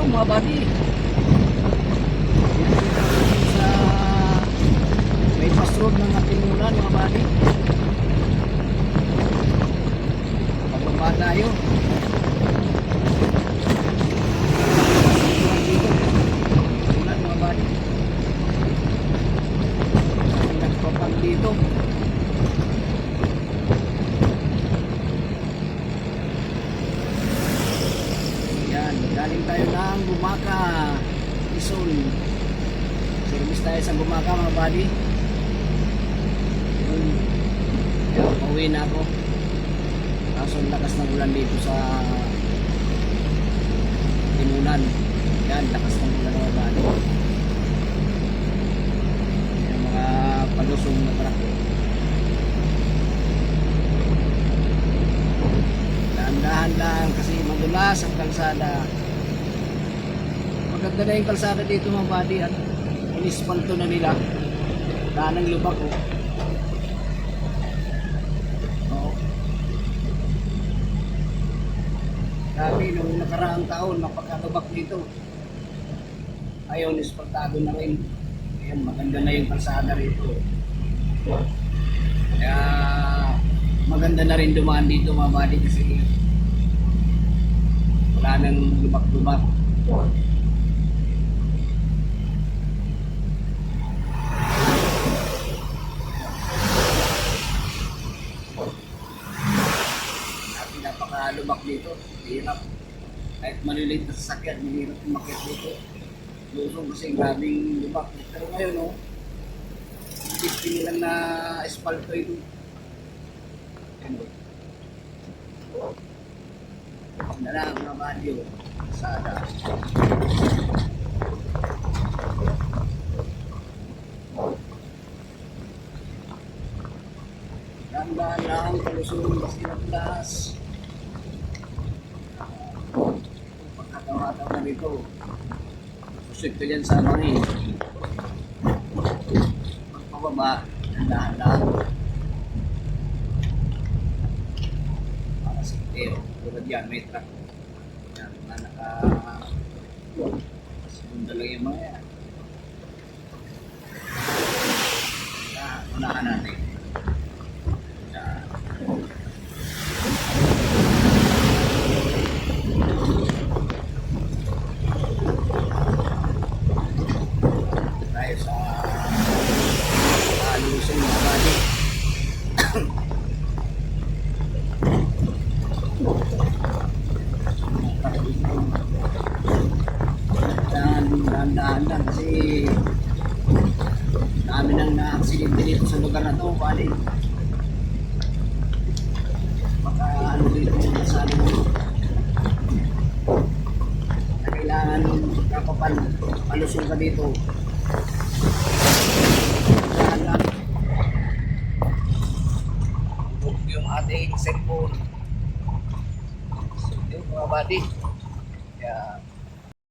araw mga buddy. Sa may fast road ng Atimulan mga buddy. Pababa tayo. Atimulan mga buddy. Nagpapag dito. Galing tayo ng Bumaka, Quezon. Service tayo sa Bumaka mga buddy. Kaya pauwi na ako. Kaso ang lakas ng ulan dito sa Timunan. Yan, lakas ng ulan mga buddy. Yung mga palusong na truck. Dahan-dahan lang kasi madulas ang kalsada. Maganda na yung kalsada dito mga buddy. Inispalto na nila. Daan ng lubak oh. Oo. Dati nung nakaraang taon napagkalubak dito. Ayun, ispaltado na rin. Ayan, maganda na yung kalsada rito. Kaya maganda na rin dumaan dito mga buddy kasi wala nang lubak-lubak. Napakalubak dito. Hirap. Kahit maliliit na sasakyan, mahirap umakyat dito. Lusong kasi grabing lubak. Pero ngayon, no, hindi lang na espalto ito. Na lang mga badyo. Sada. Ganda lang, kalusurong basilat-las. Pagkatawa-tawa na rito. Susik ko dyan sa ano eh. Pagpababa, ganda lang. Para sa kiteo. Tulad yan, may truck. Yan, mga segunda lang yung mga yan. Unahan natin. Tayo sa Luzon mga buddy. Dahan-dahan lang kasi dami nang na-aksidente dito sa lugar na to buddy. Baka ano dito sa ano na kailangan kapapan palusong ka dito. Dahan-dahan yung ating cellphone. Yung mga buddy. Kaya